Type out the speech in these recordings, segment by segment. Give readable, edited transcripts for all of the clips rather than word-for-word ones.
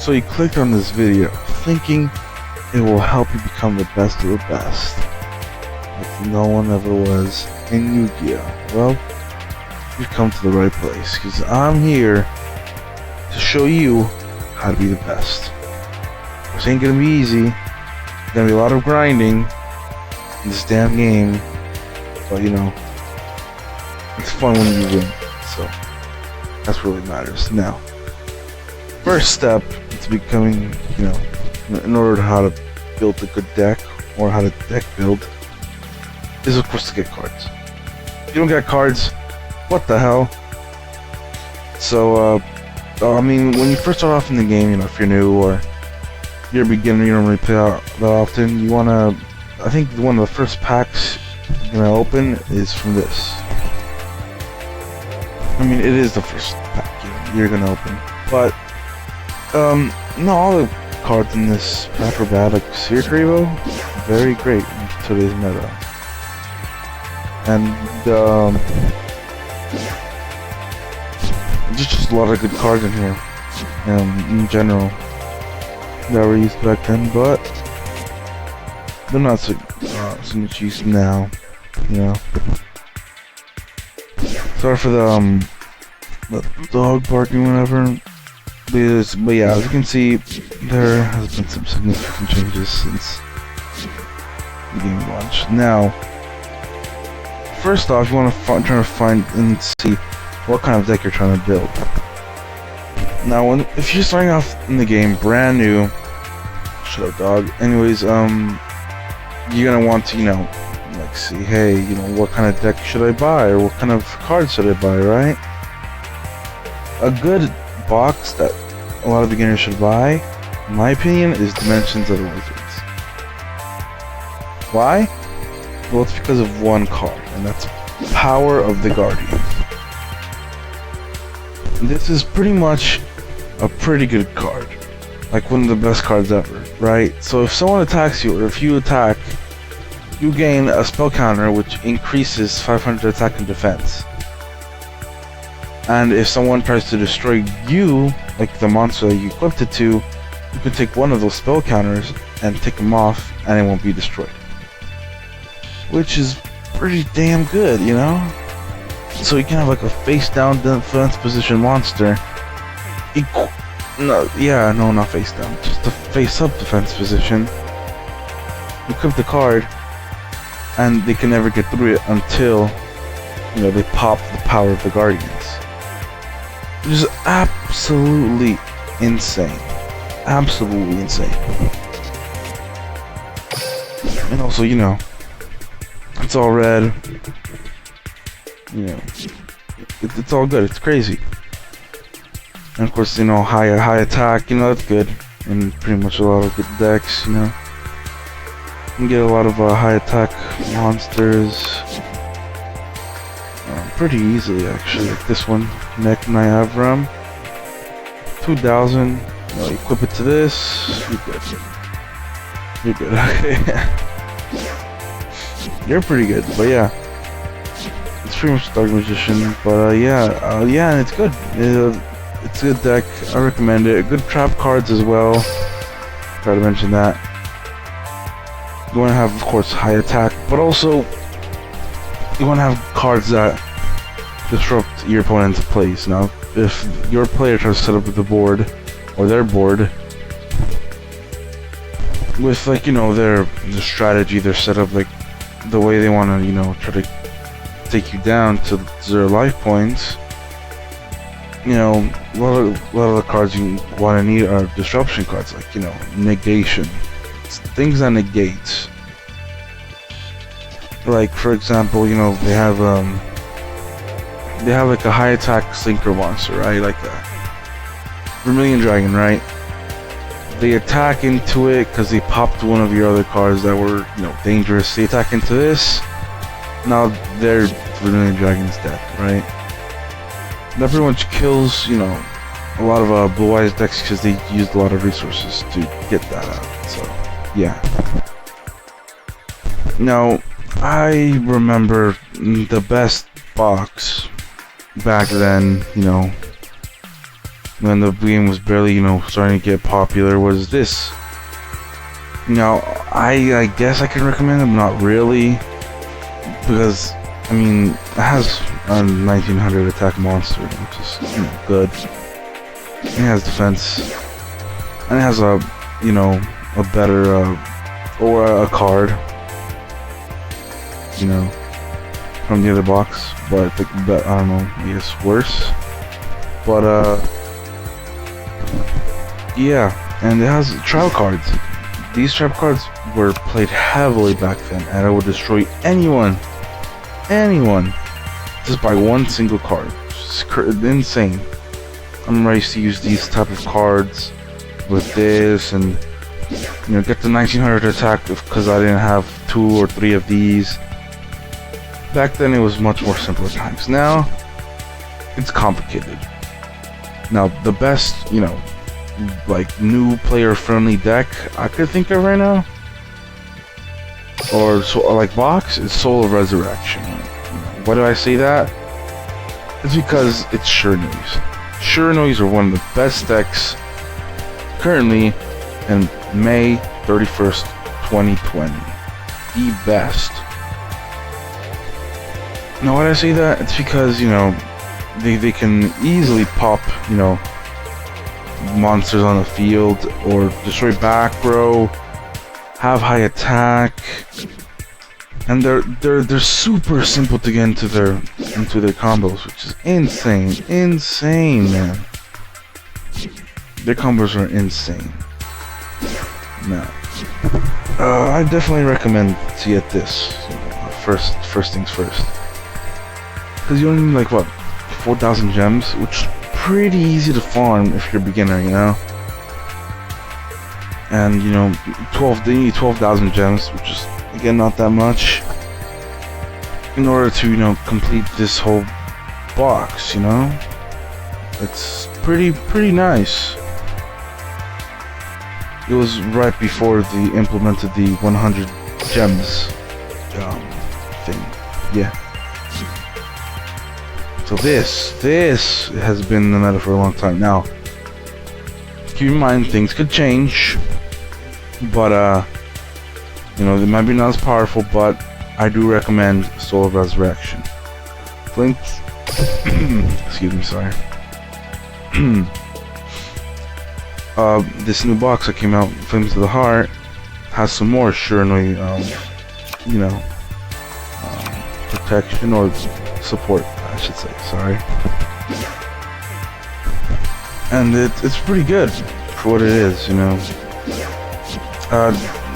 So you clicked on this video thinking it will help you become the best of the best, like no one ever was in Yu-Gi-Oh! Well, you've come to the right place, because I'm here to show you how to be the best. This ain't gonna be easy. There's gonna be a lot of grinding in this damn game, but you know, it's fun when you win, so that's what really matters. Now, first step to becoming, you know, in order to how to build a good deck, or how to deck build, is of course to get cards. If you don't get cards, what the hell? So, I mean, when you first start off in the game, you know, if you're new or you're a beginner, you don't really play out that often, you wanna, I think one of the first packs you're gonna open is from this. I mean, it is the first pack you're gonna open, but not all the cards in this pack are bad. Like Sphere Evo, very great in today's meta, and there's just a lot of good cards in here, in general, that were used back then, but they're not so much used now, you know. Sorry for the dog barking whenever. But yeah, as you can see, there has been some significant changes since the game launched. Now, first off, you want to try to find and see what kind of deck you're trying to build. Now, if you're starting off in the game brand new, shut up, dog. Anyways, you're gonna want to, you know, like see, hey, you know, what kind of deck should I buy, or what kind of cards should I buy, right? A good box that a lot of beginners should buy, in my opinion, is Dimensions of the Wizards. Why? Well, it's because of one card, and that's Power of the Guardians. This is pretty much a pretty good card, like one of the best cards ever, right? So if someone attacks you, or if you attack, you gain a spell counter which increases 500 attack and defense. And if someone tries to destroy you, like the monster that you equipped it to, you can take one of those spell counters and take them off, and it won't be destroyed. Which is pretty damn good, you know? So you can have like a face-down defense position monster. Not face-down, just a face-up defense position. Equip the card, and they can never get through it until, you know, they pop the Power of the Guardians. Which is absolutely insane. Absolutely insane. And also, you know, it's all red. You know, it's all good. It's crazy. And of course, you know, high attack. You know, that's good. And pretty much a lot of good decks. You know, you can get a lot of high attack monsters pretty easily, actually. Like this one, Neck Niagara, 2000. You know, equip it to this. You're good. You're good. You're pretty good, but yeah, it's pretty much Dark Magician. But yeah, and it's good. It's a good deck. I recommend it. Good trap cards as well. Try to mention that. You want to have, of course, high attack, but also you want to have cards that disrupt your opponent's plays. Now, if your player tries to set up the board, or their board, with, like, you know, their strategy, their setup, like the way they want to, you know, try to take you down to 0 life points, you know, a lot of the cards you want to need are disruption cards, like, you know, negation. It's things that negate. Like, for example, you know, they have like a high attack Slinker monster, right? Like a Vermilion Dragon, right? They attack into it because they popped one of your other cards that were, you know, dangerous. They attack into this. Now their Vermilion Dragon's dead, right? That pretty much kills, you know, a lot of Blue Eyes decks because they used a lot of resources to get that out. So, yeah. Now, I remember the best box back then, you know, when the game was barely, starting to get popular, was this. Now, I guess I can recommend it, but not really, because, I mean, it has a 1900 attack monster, which is, good. It has defense, and it has a better, or a card, from the other box, but I don't know, I guess worse. But, yeah, and it has trap cards. These trap cards were played heavily back then, and I would destroy anyone, just by one single card. It's insane. I remember I used to use these type of cards with this, and get the 1900 attack because I didn't have 2 or 3 of these. Back then it was much more simpler times. Now it's complicated. Now the best, like new player friendly deck I could think of right now, or like box, is Soul of Resurrection. Why do I say that? It's because it's Shurinois. Shurinois are one of the best decks currently in May 31st, 2020. The best. Now, why do I say that? It's because, they can easily pop, monsters on the field, or destroy back row, have high attack, and they're super simple to get into their combos, which is insane, man. Their combos are insane. Now, I definitely recommend to get this. First things first, because you only need like 4,000 gems, which is pretty easy to farm if you're a beginner, and they need 12,000 gems, which is again not that much, in order to complete this whole box. It's pretty nice. It was right before they implemented the 100 gems thing. Yeah. So this has been the meta for a long time now. Keep in mind, things could change, but they might be not as powerful, but I do recommend Soul of Resurrection. Links. Excuse me, sorry. This new box that came out, Flames of the Heart, has some more Shurinois, protection or support, I should say. Sorry. And it's pretty good for what it is,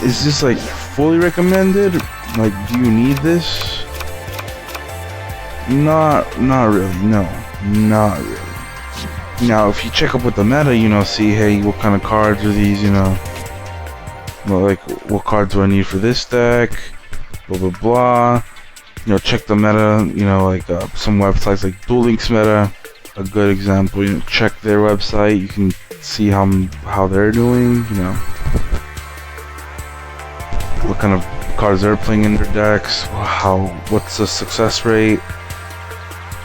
Is this like fully recommended? Like, do you need this? Not really. No, not really. Now, if you check up with the meta, see, hey, what kind of cards are these, well, like, what cards do I need for this deck, blah, blah, blah. Check the meta, like, some websites like Duel meta, a good example, check their website, you can see how they're doing, what kind of cards they're playing in their decks, what's the success rate.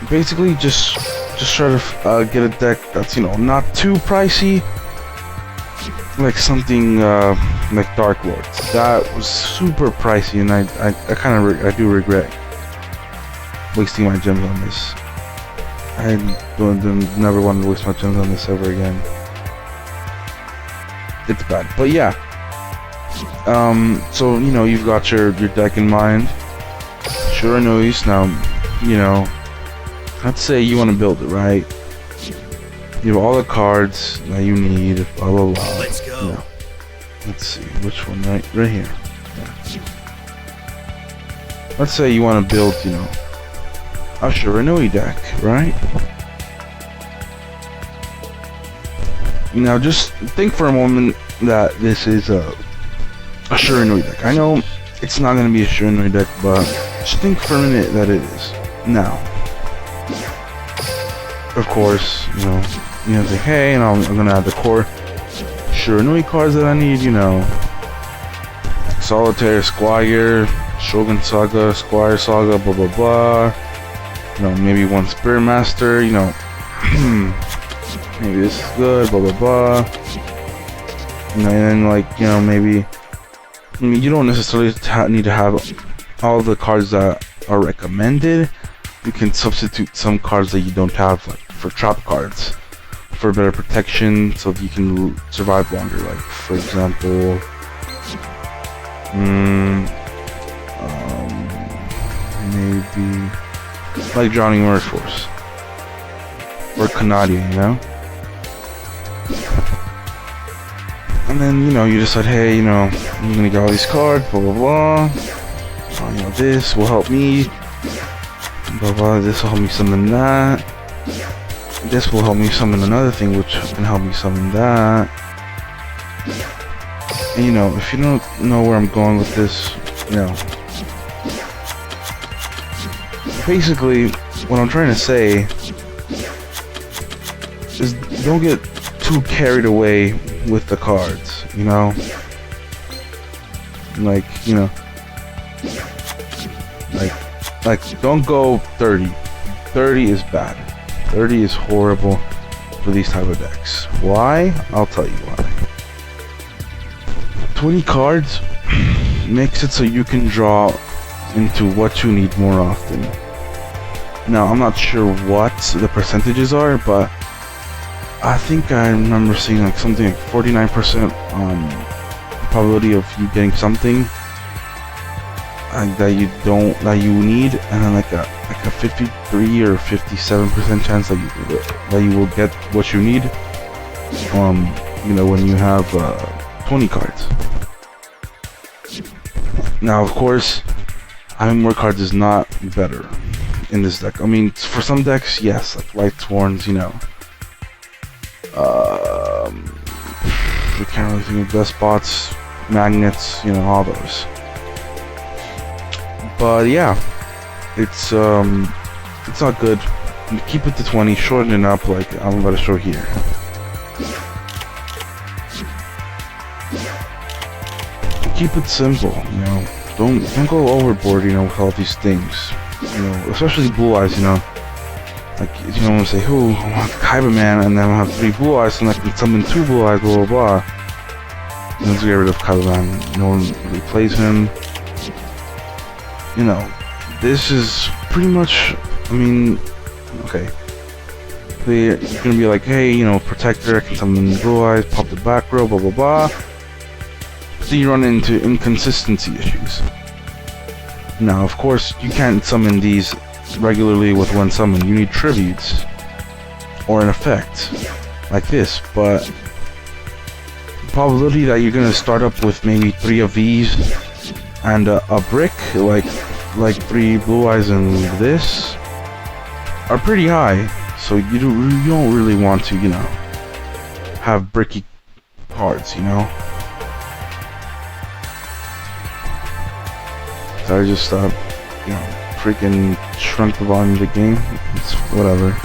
Basically, just try to get a deck that's not too pricey, like something like Dark Lords. That was super pricey, and I do regret wasting my gems on this. I never want to waste my gems on this ever again. It's bad, but yeah. So you've got your deck in mind. Shurinois. Now, let's say you want to build it, right? You have all the cards that you need, blah blah blah. Let's go. Let's see, which one, right here. Yeah. Let's say you want to build, a Shurinois deck, right? Now just think for a moment that this is a Shurinois deck. I know it's not going to be a Shurinois deck, but just think for a minute that it is. Now, of course, you think, hey, I'm going to add the core Shurinois cards that I need, Solitaire, Squire, Shogun Saga, Squire Saga, blah blah blah. Maybe one Spirit Master, maybe this is good, blah blah blah. And then like, you know, maybe, I mean, you don't necessarily need to have all the cards that are recommended. You can substitute some cards that you don't have, like for trap cards, for better protection, so that you can survive longer. Like for example, maybe like Johnny Merforce or Canadian, you know. And then, you know, you decide, hey, you know, I'm gonna get all these cards, blah blah blah. You know, this will help me. Blah blah. This will help me summon that. This will help me summon another thing, which can help me summon that. And, you know, if you don't know where I'm going with this, you know, basically, what I'm trying to say is don't get too carried away with the cards, you know? Like, you know, like don't go 30. 30 is bad. 30 is horrible for these type of decks. Why? I'll tell you why. 20 cards makes it so you can draw into what you need more often. Now, I'm not sure what the percentages are, but I think I remember seeing like something like 49% probability of you getting something that you need, and then like a 53 or 57% chance that you will get what you need. You know, when you have 20 cards. Now, of course, having more cards is not better in this deck. I mean, for some decks, yes, like Light Sworns, you know. We can't really think of despots, magnets, you know, all those. But yeah, it's not good. Keep it to 20, shorten it up like I'm about to show here. Keep it simple, you know. Don't go overboard, you know, with all these things. You know, especially blue eyes, you know. Like, you don't want to say, who, I want Kaiba Man, and then I'll have 3 blue eyes, and I can summon 2 blue eyes, blah blah blah. And let's get rid of Kaiba Man. No one really plays him. You know, this is pretty much, I mean, okay. You're gonna be like, hey, you know, Protector, I can summon blue eyes, pop the back row, blah blah blah. So you run into inconsistency issues. Now, of course, you can't summon these regularly with one summon. You need tributes or an effect like this, but the probability that you're gonna start up with maybe 3 of these and a brick like 3 blue eyes and this are pretty high. So you don't really want to, you know, have bricky cards, you know. So I just you know, freaking shrunk the volume of the game. It's whatever.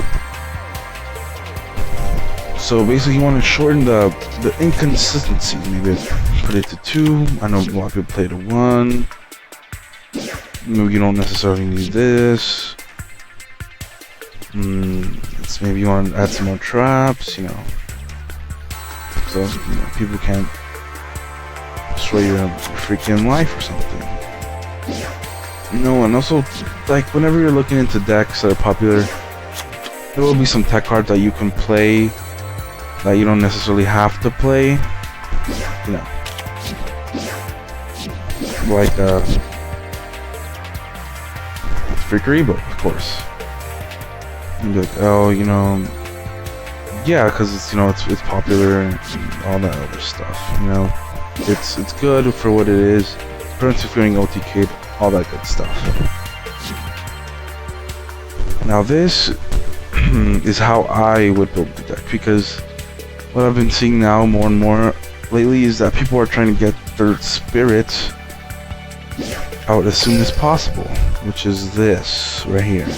So basically you want to shorten the inconsistency. Maybe put it to 2. I know a lot of people play to 1. Maybe you don't necessarily need this. It's maybe you want to add some more traps, you know. So, you know, people can't destroy your freaking life or something. No, and also, like, whenever you're looking into decks that are popular, there will be some tech cards that you can play that you don't necessarily have to play. You know, like Freakeribo, of course. You'd be like, oh, you know, yeah, because it's, you know, it's popular and all that other stuff. You know, it's good for what it is. Prevents you from getting OTK'd, all that good stuff. Now this is how I would build the deck, because what I've been seeing now more and more lately is that people are trying to get their spirits out as soon as possible, which is this right here.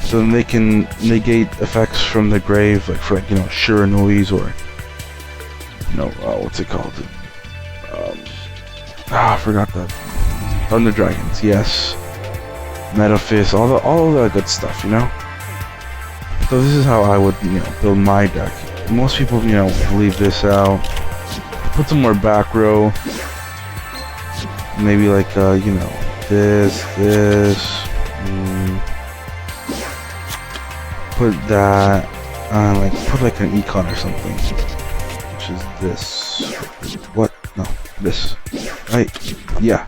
So then they can negate effects from the grave, like for, like, you know, Shiranois or, you know, what's it called? I forgot that. Thunder Dragons, yes. Metaphys, all that good stuff, you know. So this is how I would, build my deck. Most people, leave this out. Put some more back row. Maybe like, this. Put that, put like an econ or something. Which is this. What? No, this. Right? Yeah.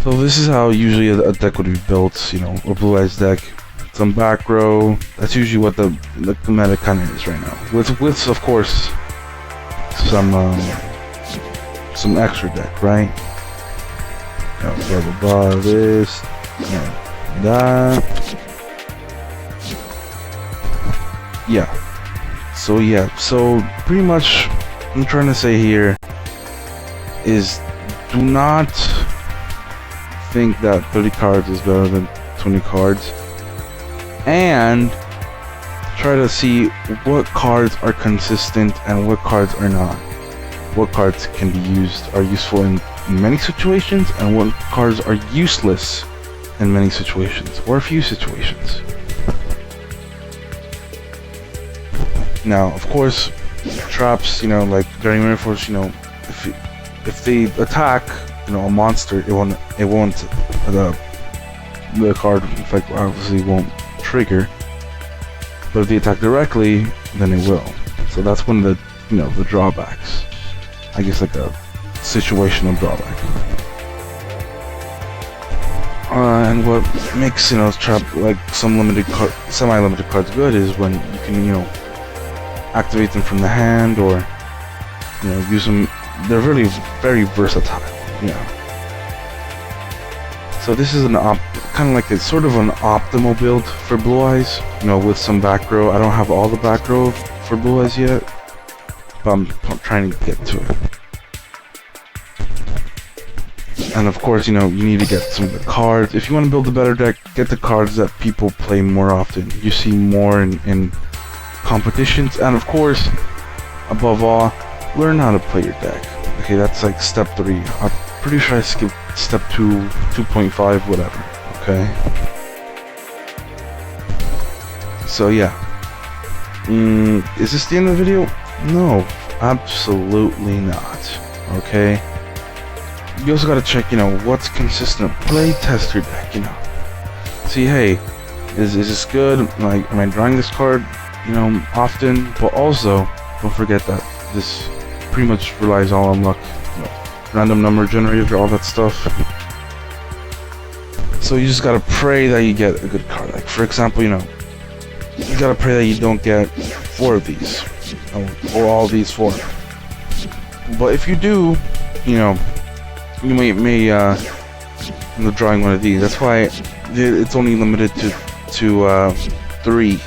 So this is how usually a deck would be built, a Blue Eyes deck. Some back row. That's usually what the meta kind of is right now. With of course some extra deck, right? Blah blah blah. This, that. Yeah. So pretty much, what I'm trying to say here is, do not think that 30 cards is better than 20 cards, and try to see what cards are consistent and what cards are not. What cards are useful in many situations, and what cards are useless in many situations, or a few situations. Now, of course, traps, like Guardian Reinforce, if they attack, a monster, it won't the card effect obviously won't trigger. But if they attack directly, then it will. So that's one of the drawbacks. I guess like a situational drawback. And what makes trap like some semi-limited cards good is when you can activate them from the hand, or use them. They're really very versatile. So this is kind of like a sort of an optimal build for Blue Eyes. With some back row. I don't have all the back row for Blue Eyes yet, but I'm trying to get to it. And of course, you need to get some of the cards. If you want to build a better deck, get the cards that people play more often. You see more in competitions, and of course, above all, learn how to play your deck. Okay, that's like step 3. I'm pretty sure I skipped step 2, 2.5, whatever. Okay. So yeah. Is this the end of the video? No, absolutely not. Okay. You also gotta check, what's consistent. Play test your deck, See, hey, is this good? Like, am I drawing this card, often? But also, don't forget that this pretty much relies all on luck. Random number generator, all that stuff. So you just gotta pray that you get a good card. Like, for example, you gotta pray that you don't get 4 of these, or all these 4. But if you do, you may end up drawing one of these. That's why it's only limited to 3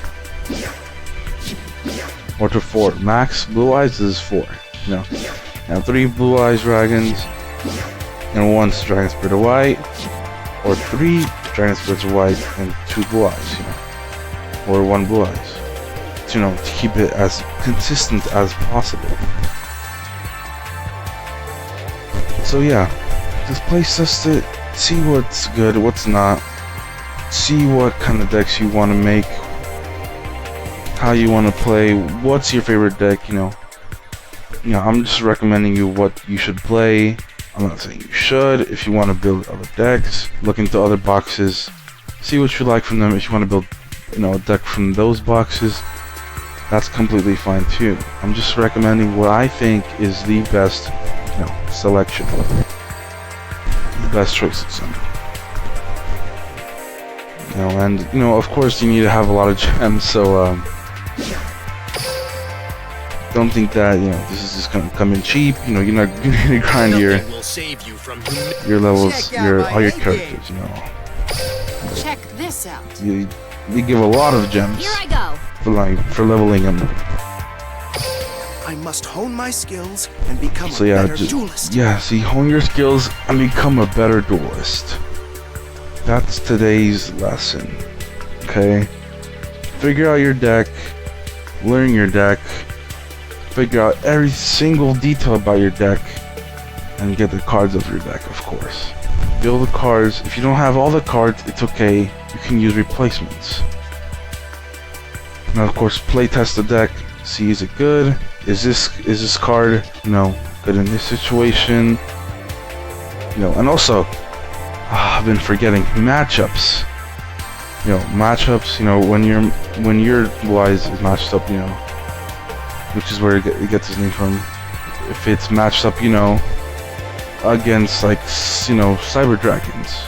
or to 4. Max Blue Eyes is 4. Now 3 Blue Eyes Dragons and 1 Dragon Spirit of White, or 3 Dragon Spirits of White and 2 Blue Eyes, or 1 Blue Eyes, to keep it as consistent as possible. So yeah, just play test it, see what's good, what's not, see what kind of decks you want to make, how you want to play, what's your favorite deck. I'm just recommending you what you should play. I'm not saying you should. If you want to build other decks, look into other boxes, see what you like from them. If you want to build a deck from those boxes, that's completely fine too. I'm just recommending what I think is the best selection, the best choices. And of course you need to have a lot of gems, so don't think that this is just gonna come in cheap. You're not gonna grind your levels, all your characters. Check this out. You give a lot of gems. Here I go. For leveling them. I must hone my skills and become So a yeah, better duelist. see, hone your skills and become a better duelist. That's today's lesson. Okay? Figure out your deck, learn your deck, figure out every single detail about your deck, and get the cards of your deck, of course. Build the cards. If you don't have all the cards, it's okay. You can use replacements. Now, of course, playtest the deck. See, is it good? Is this card, good in this situation? And also, I've been forgetting matchups. Matchups. When your Wise is matched up, which is where it gets its name from. If it's matched up, against like, Cyber Dragons,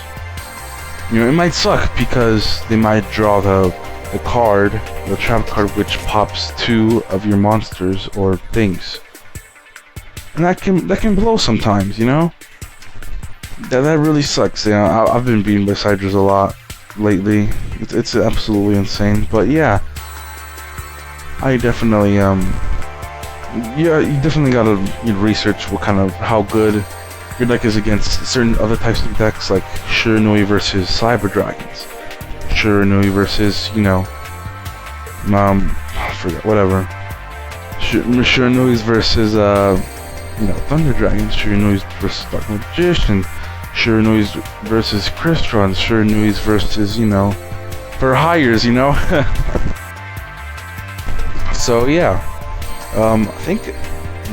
it might suck because they might draw the trap card, which pops 2 of your monsters or things, and that can blow sometimes. That really sucks. I've been beaten by Cydras a lot lately. It's absolutely insane. But yeah, I definitely you definitely gotta research how good your deck is against certain other types of decks, like Shiranui versus Cyber Dragons, Shiranui versus I forget, whatever. Shiranui's versus Thunder Dragons, Shiranui's versus Dark Magician, Shiranui's versus Crystron, Shiranui's versus for hires, So yeah, I think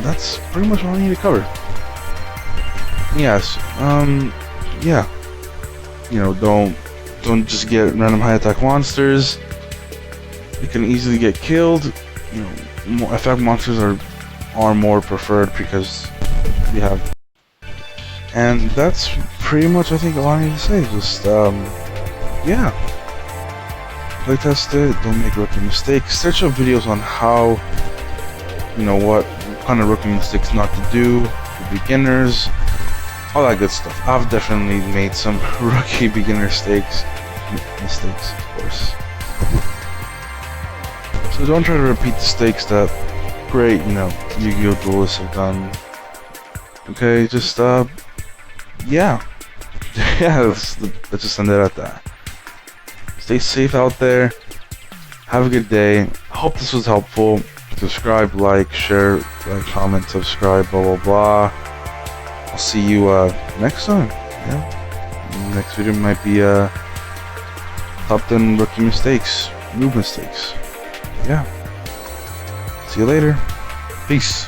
that's pretty much all I need to cover. Yes, yeah, don't just get random high attack monsters. You can easily get killed. Effect monsters are more preferred because we have. And that's pretty much, I think, all I need to say. Just yeah, playtest it. Don't make rookie mistakes. Search up videos on how, what kind of rookie mistakes not to do for beginners. All that good stuff. I've definitely made some rookie beginner mistakes, of course. So don't try to repeat the mistakes that great, Yu-Gi-Oh! Duelists have done. Okay, just yeah, yeah. Let's just end it at that. Stay safe out there. Have a good day. Hope this was helpful. Subscribe, like, share, comment, subscribe, blah blah blah. I'll see you next time. Yeah. Next video might be top 10 rookie mistakes, noob mistakes. Yeah. See you later. Peace.